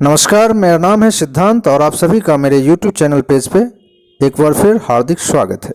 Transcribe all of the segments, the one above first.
नमस्कार, मेरा नाम है सिद्धांत और आप सभी का मेरे YouTube चैनल पेज पे एक बार फिर हार्दिक स्वागत है।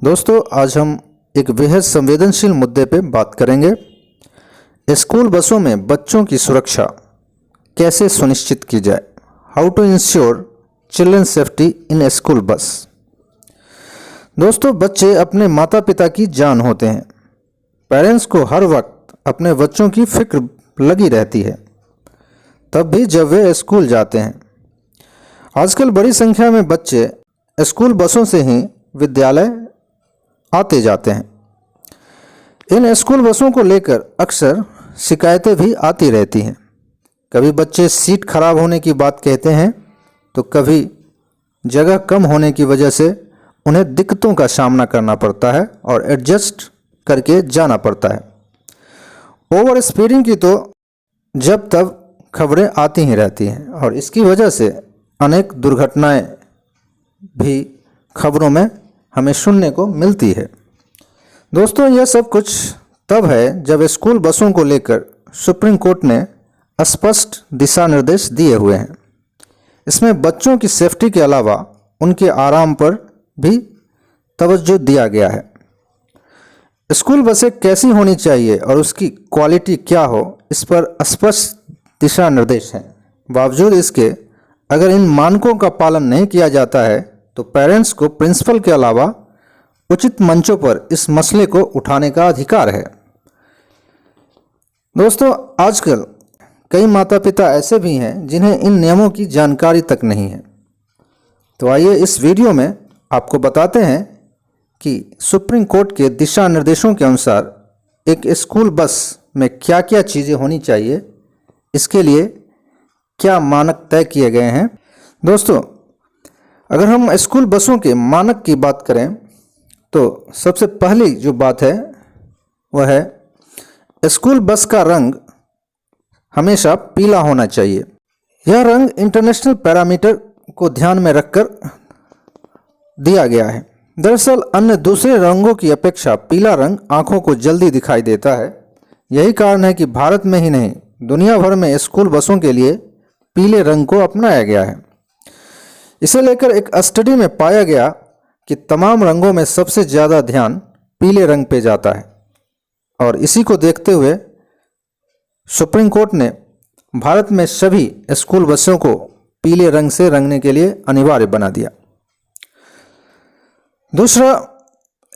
दोस्तों, आज हम एक बेहद संवेदनशील मुद्दे पे बात करेंगे। स्कूल बसों में बच्चों की सुरक्षा कैसे सुनिश्चित की जाए। How to ensure children safety in school bus. दोस्तों, बच्चे अपने माता पिता की जान होते हैं। पेरेंट्स को हर वक्त अपने बच्चों की फिक्र लगी रहती है, तब भी जब वे स्कूल जाते हैं। आजकल बड़ी संख्या में बच्चे स्कूल बसों से ही विद्यालय आते जाते हैं। इन स्कूल बसों को लेकर अक्सर शिकायतें भी आती रहती हैं। कभी बच्चे सीट खराब होने की बात कहते हैं, तो कभी जगह कम होने की वजह से उन्हें दिक्कतों का सामना करना पड़ता है और एडजस्ट करके जाना पड़ता है। ओवर स्पीडिंग की तो जब तब खबरें आती ही रहती हैं और इसकी वजह से अनेक दुर्घटनाएं भी खबरों में हमें सुनने को मिलती है। दोस्तों, यह सब कुछ तब है जब स्कूल बसों को लेकर सुप्रीम कोर्ट ने स्पष्ट दिशा निर्देश दिए हुए हैं। इसमें बच्चों की सेफ्टी के अलावा उनके आराम पर भी तवज्जो दिया गया है। स्कूल बसें कैसी होनी चाहिए और उसकी क्वालिटी क्या हो, इस पर स्पष्ट दिशा निर्देश हैं। बावजूद इसके अगर इन मानकों का पालन नहीं किया जाता है तो पेरेंट्स को प्रिंसिपल के अलावा उचित मंचों पर इस मसले को उठाने का अधिकार है। दोस्तों, आजकल कई माता पिता ऐसे भी हैं जिन्हें इन नियमों की जानकारी तक नहीं है। तो आइए इस वीडियो में आपको बताते हैं कि सुप्रीम कोर्ट के दिशा निर्देशों के अनुसार एक स्कूल बस में क्या क्या चीज़ें होनी चाहिए, इसके लिए क्या मानक तय किए गए हैं। दोस्तों, अगर हम स्कूल बसों के मानक की बात करें तो सबसे पहली जो बात है वह है स्कूल बस का रंग हमेशा पीला होना चाहिए। यह रंग इंटरनेशनल पैरामीटर को ध्यान में रखकर दिया गया है। दरअसल अन्य दूसरे रंगों की अपेक्षा पीला रंग आंखों को जल्दी दिखाई देता है। यही कारण है कि भारत में ही नहीं, दुनिया भर में स्कूल बसों के लिए पीले रंग को अपनाया गया है। इसे लेकर एक स्टडी में पाया गया कि तमाम रंगों में सबसे ज़्यादा ध्यान पीले रंग पे जाता है और इसी को देखते हुए सुप्रीम कोर्ट ने भारत में सभी स्कूल बसों को पीले रंग से रंगने के लिए अनिवार्य बना दिया। दूसरा,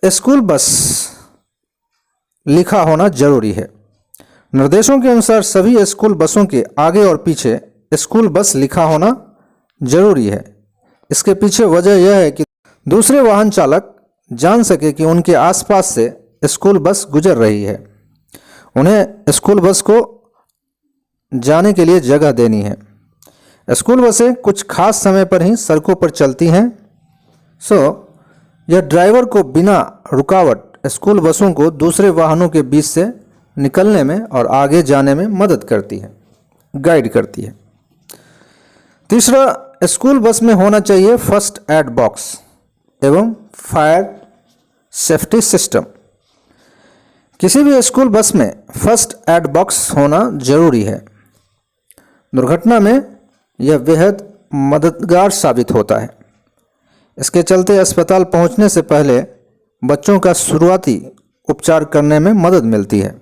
स्कूल बस लिखा होना जरूरी है। निर्देशों के अनुसार सभी स्कूल बसों के आगे और पीछे स्कूल बस लिखा होना जरूरी है। इसके पीछे वजह यह है कि दूसरे वाहन चालक जान सके कि उनके आसपास से स्कूल बस गुजर रही है। उन्हें स्कूल बस को जाने के लिए जगह देनी है। स्कूल बसें कुछ खास समय पर ही सड़कों पर चलती हैं, यह ड्राइवर को बिना रुकावट स्कूल बसों को दूसरे वाहनों के बीच से निकलने में और आगे जाने में मदद करती है, गाइड करती है। तीसरा, स्कूल बस में होना चाहिए फर्स्ट एड बॉक्स एवं फायर सेफ्टी सिस्टम। किसी भी स्कूल बस में फर्स्ट एड बॉक्स होना जरूरी है। दुर्घटना में यह बेहद मददगार साबित होता है। इसके चलते अस्पताल पहुंचने से पहले बच्चों का शुरुआती उपचार करने में मदद मिलती है।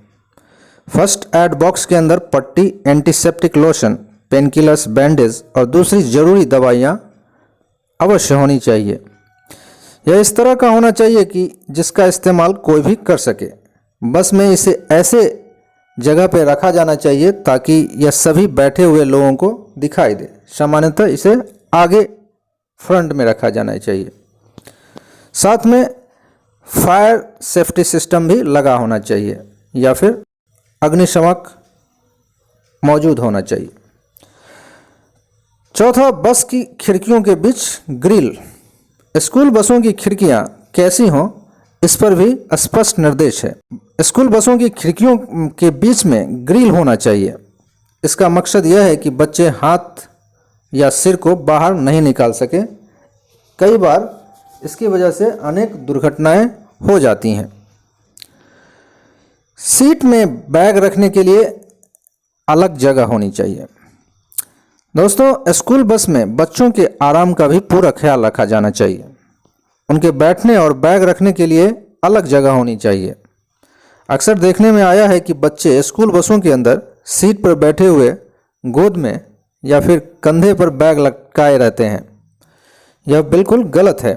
फर्स्ट एड बॉक्स के अंदर पट्टी, एंटीसेप्टिक लोशन, पेनकिलर्स, बैंडेज और दूसरी जरूरी दवाइयाँ अवश्य होनी चाहिए। यह इस तरह का होना चाहिए कि जिसका इस्तेमाल कोई भी कर सके। बस में इसे ऐसे जगह पर रखा जाना चाहिए ताकि यह सभी बैठे हुए लोगों को दिखाई दे। सामान्यतः इसे आगे फ्रंट में रखा जाना चाहिए। साथ में फायर सेफ्टी सिस्टम भी लगा होना चाहिए या फिर अग्निशमक मौजूद होना चाहिए। चौथा, बस की खिड़कियों के बीच ग्रिल। स्कूल बसों की खिड़कियां कैसी हों, इस पर भी स्पष्ट निर्देश है। स्कूल बसों की खिड़कियों के बीच में ग्रिल होना चाहिए। इसका मकसद यह है कि बच्चे हाथ या सिर को बाहर नहीं निकाल सके। कई बार इसकी वजह से अनेक दुर्घटनाएं हो जाती हैं। सीट में बैग रखने के लिए अलग जगह होनी चाहिए। दोस्तों, स्कूल बस में बच्चों के आराम का भी पूरा ख्याल रखा जाना चाहिए। उनके बैठने और बैग रखने के लिए अलग जगह होनी चाहिए। अक्सर देखने में आया है कि बच्चे स्कूल बसों के अंदर सीट पर बैठे हुए गोद में या फिर कंधे पर बैग लटकाए रहते हैं। यह बिल्कुल गलत है।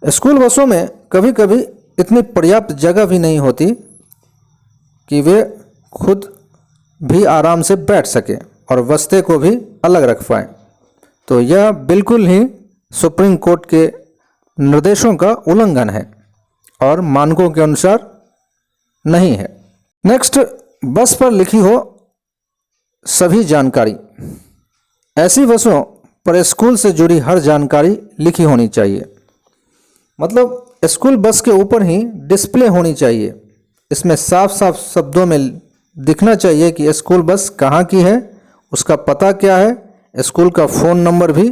स्कूल बसों में कभी कभी इतनी पर्याप्त जगह भी नहीं होती कि वे खुद भी आराम से बैठ सकें और बस्ते को भी अलग रख पाएं। तो यह बिल्कुल ही सुप्रीम कोर्ट के निर्देशों का उल्लंघन है और मानकों के अनुसार नहीं है। नेक्स्ट, बस पर लिखी हो सभी जानकारी। ऐसी बसों पर स्कूल से जुड़ी हर जानकारी लिखी होनी चाहिए। मतलब स्कूल बस के ऊपर ही डिस्प्ले होनी चाहिए। इसमें साफ साफ शब्दों में दिखना चाहिए कि स्कूल बस कहाँ की है, उसका पता क्या है, स्कूल का फ़ोन नंबर भी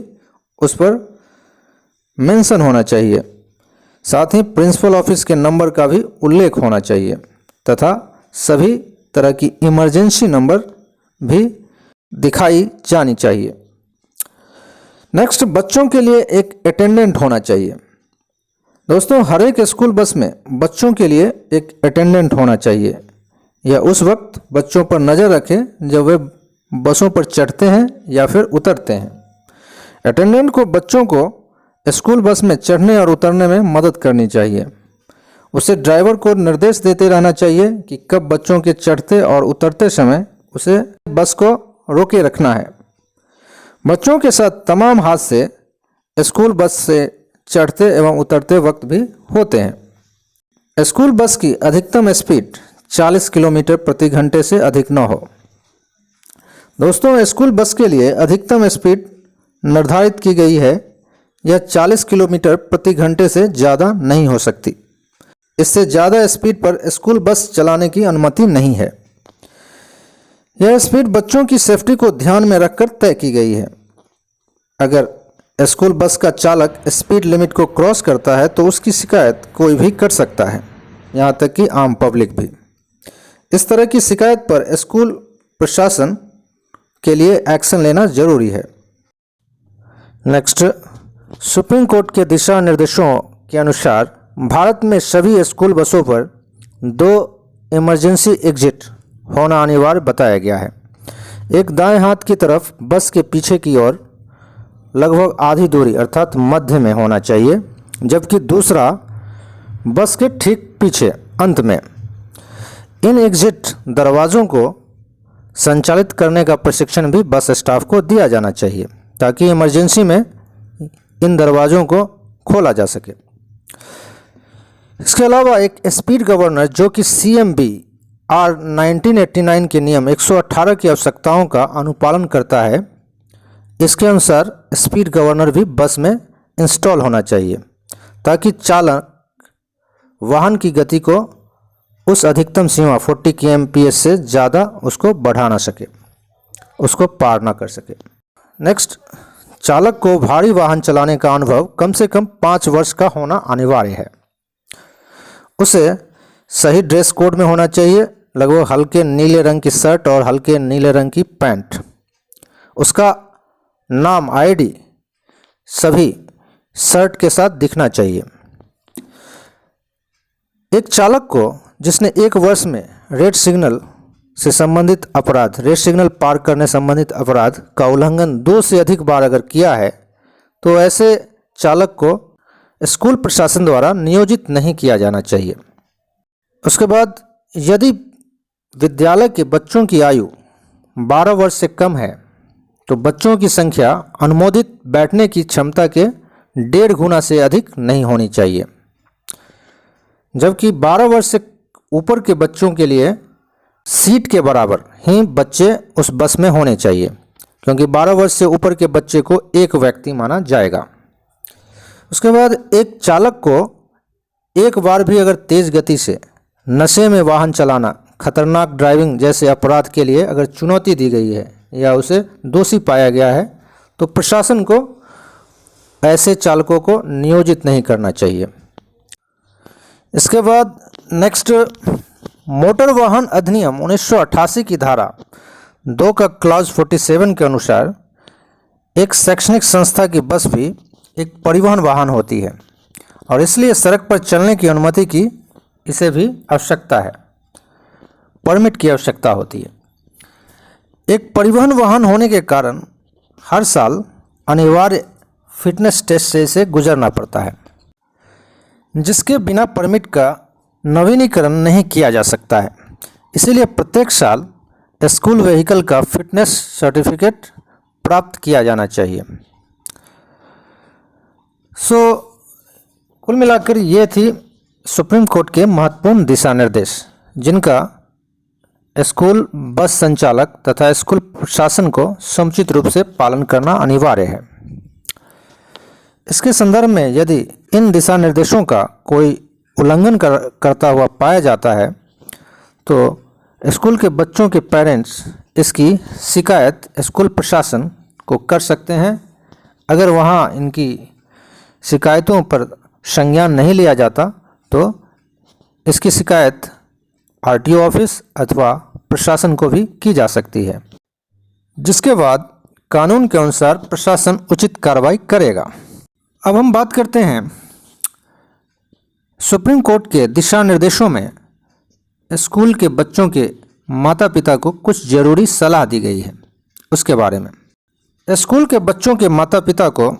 उस पर मेंशन होना चाहिए। साथ ही प्रिंसिपल ऑफिस के नंबर का भी उल्लेख होना चाहिए तथा सभी तरह की इमरजेंसी नंबर भी दिखाई जानी चाहिए। नेक्स्ट, बच्चों के लिए एक अटेंडेंट होना चाहिए। दोस्तों, हर एक स्कूल बस में बच्चों के लिए एक अटेंडेंट होना चाहिए। यह उस वक्त बच्चों पर नज़र रखे जब वे बसों पर चढ़ते हैं या फिर उतरते हैं। अटेंडेंट को बच्चों को स्कूल बस में चढ़ने और उतरने में मदद करनी चाहिए। उसे ड्राइवर को निर्देश देते रहना चाहिए कि कब बच्चों के चढ़ते और उतरते समय उसे बस को रोके रखना है। बच्चों के साथ तमाम हादसे स्कूल बस से चढ़ते एवं उतरते वक्त भी होते हैं। स्कूल बस की अधिकतम स्पीड 40 किलोमीटर प्रति घंटे से अधिक न हो। दोस्तों, स्कूल बस के लिए अधिकतम स्पीड निर्धारित की गई है। यह 40 किलोमीटर प्रति घंटे से ज़्यादा नहीं हो सकती। इससे ज़्यादा स्पीड पर स्कूल बस चलाने की अनुमति नहीं है। यह स्पीड बच्चों की सेफ्टी को ध्यान में रखकर तय की गई है। अगर स्कूल बस का चालक स्पीड लिमिट को क्रॉस करता है तो उसकी शिकायत कोई भी कर सकता है, यहाँ तक कि आम पब्लिक भी। इस तरह की शिकायत पर स्कूल प्रशासन के लिए एक्शन लेना जरूरी है। नेक्स्ट, सुप्रीम कोर्ट के दिशा निर्देशों के अनुसार भारत में सभी स्कूल बसों पर 2 इमरजेंसी एग्जिट होना अनिवार्य बताया गया है। एक दाएं हाथ की तरफ बस के पीछे की ओर लगभग आधी दूरी अर्थात मध्य में होना चाहिए, जबकि दूसरा बस के ठीक पीछे अंत में। इन एग्जिट दरवाज़ों को संचालित करने का प्रशिक्षण भी बस स्टाफ को दिया जाना चाहिए ताकि इमरजेंसी में इन दरवाज़ों को खोला जा सके। इसके अलावा एक स्पीड गवर्नर जो कि CMB R 1989 के नियम 118 की आवश्यकताओं का अनुपालन करता है, इसके अनुसार स्पीड गवर्नर भी बस में इंस्टॉल होना चाहिए ताकि चालक वाहन की गति को उस अधिकतम सीमा 40 kmph से ज़्यादा उसको बढ़ा ना सके, उसको पार ना कर सके। नेक्स्ट, चालक को भारी वाहन चलाने का अनुभव कम से कम 5 वर्ष का होना अनिवार्य है। उसे सही ड्रेस कोड में होना चाहिए, लगभग हल्के नीले रंग की शर्ट और हल्के नीले रंग की पैंट। उसका नाम ID सभी शर्ट के साथ दिखना चाहिए। एक चालक को जिसने 1 वर्ष में रेड सिग्नल से संबंधित अपराध, रेड सिग्नल पार करने संबंधित अपराध का उल्लंघन 2 से अधिक बार अगर किया है तो ऐसे चालक को स्कूल प्रशासन द्वारा नियोजित नहीं किया जाना चाहिए। उसके बाद यदि विद्यालय के बच्चों की आयु 12 वर्ष से कम है तो बच्चों की संख्या अनुमोदित बैठने की क्षमता के 1.5 गुना से अधिक नहीं होनी चाहिए, जबकि 12 वर्ष से ऊपर के बच्चों के लिए सीट के बराबर ही बच्चे उस बस में होने चाहिए, क्योंकि 12 वर्ष से ऊपर के बच्चे को एक व्यक्ति माना जाएगा। उसके बाद एक चालक को एक बार भी अगर तेज़ गति से नशे में वाहन चलाना, खतरनाक ड्राइविंग जैसे अपराध के लिए अगर चुनौती दी गई है या उसे दोषी पाया गया है तो प्रशासन को ऐसे चालकों को नियोजित नहीं करना चाहिए। इसके बाद नेक्स्ट, मोटर वाहन अधिनियम 1988 की धारा 2 का क्लॉज 47 के अनुसार एक शैक्षणिक संस्था की बस भी एक परिवहन वाहन होती है और इसलिए सड़क पर चलने की अनुमति की इसे भी आवश्यकता है, परमिट की आवश्यकता होती है। एक परिवहन वाहन होने के कारण हर साल अनिवार्य फिटनेस टेस्ट से इसे गुजरना पड़ता है, जिसके बिना परमिट का नवीनीकरण नहीं किया जा सकता है। इसीलिए प्रत्येक साल स्कूल व्हीकल का फिटनेस सर्टिफिकेट प्राप्त किया जाना चाहिए। कुल मिलाकर ये थी सुप्रीम कोर्ट के महत्वपूर्ण दिशा निर्देश, जिनका स्कूल बस संचालक तथा स्कूल प्रशासन को समुचित रूप से पालन करना अनिवार्य है। इसके संदर्भ में यदि इन दिशा निर्देशों का कोई उल्लंघन करता हुआ पाया जाता है तो स्कूल के बच्चों के पेरेंट्स इसकी शिकायत स्कूल प्रशासन को कर सकते हैं। अगर वहाँ इनकी शिकायतों पर संज्ञान नहीं लिया जाता तो इसकी शिकायत आरटीओ ऑफिस अथवा प्रशासन को भी की जा सकती है, जिसके बाद कानून के अनुसार प्रशासन उचित कार्रवाई करेगा। अब हम बात करते हैं सुप्रीम कोर्ट के दिशा निर्देशों में स्कूल के बच्चों के माता पिता को कुछ जरूरी सलाह दी गई है, उसके बारे में। स्कूल के बच्चों के माता पिता को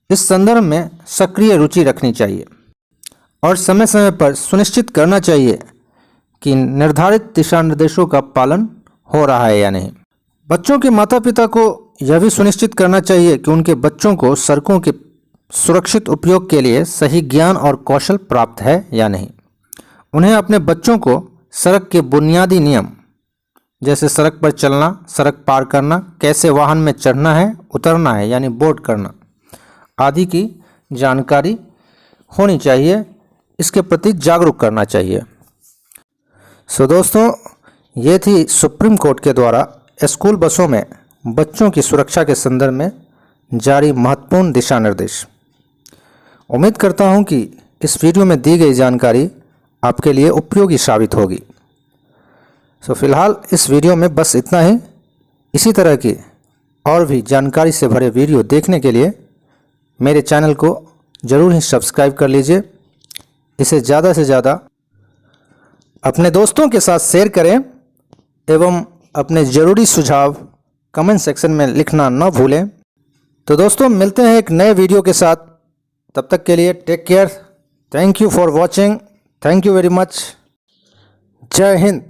इस संदर्भ में सक्रिय रुचि रखनी चाहिए और समय समय पर सुनिश्चित करना चाहिए कि निर्धारित दिशा निर्देशों का पालन हो रहा है या नहीं। बच्चों के माता पिता को यह भी सुनिश्चित करना चाहिए कि उनके बच्चों को सड़कों के सुरक्षित उपयोग के लिए सही ज्ञान और कौशल प्राप्त है या नहीं। उन्हें अपने बच्चों को सड़क के बुनियादी नियम जैसे सड़क पर चलना, सड़क पार करना, कैसे वाहन में चढ़ना है उतरना है यानी बोर्ड करना आदि की जानकारी होनी चाहिए, इसके प्रति जागरूक करना चाहिए। दोस्तों, ये थी सुप्रीम कोर्ट के द्वारा स्कूल बसों में बच्चों की सुरक्षा के संदर्भ में जारी महत्वपूर्ण दिशा निर्देश। उम्मीद करता हूँ कि इस वीडियो में दी गई जानकारी आपके लिए उपयोगी साबित होगी। फिलहाल इस वीडियो में बस इतना ही। इसी तरह की और भी जानकारी से भरे वीडियो देखने के लिए मेरे चैनल को ज़रूर ही सब्सक्राइब कर लीजिए। इसे ज़्यादा से ज़्यादा अपने दोस्तों के साथ शेयर करें एवं अपने ज़रूरी सुझाव कमेंट सेक्शन में लिखना न भूलें। तो दोस्तों, मिलते हैं एक नए वीडियो के साथ। तब तक के लिए take care. Thank you for watching. Thank you very much. जय हिंद।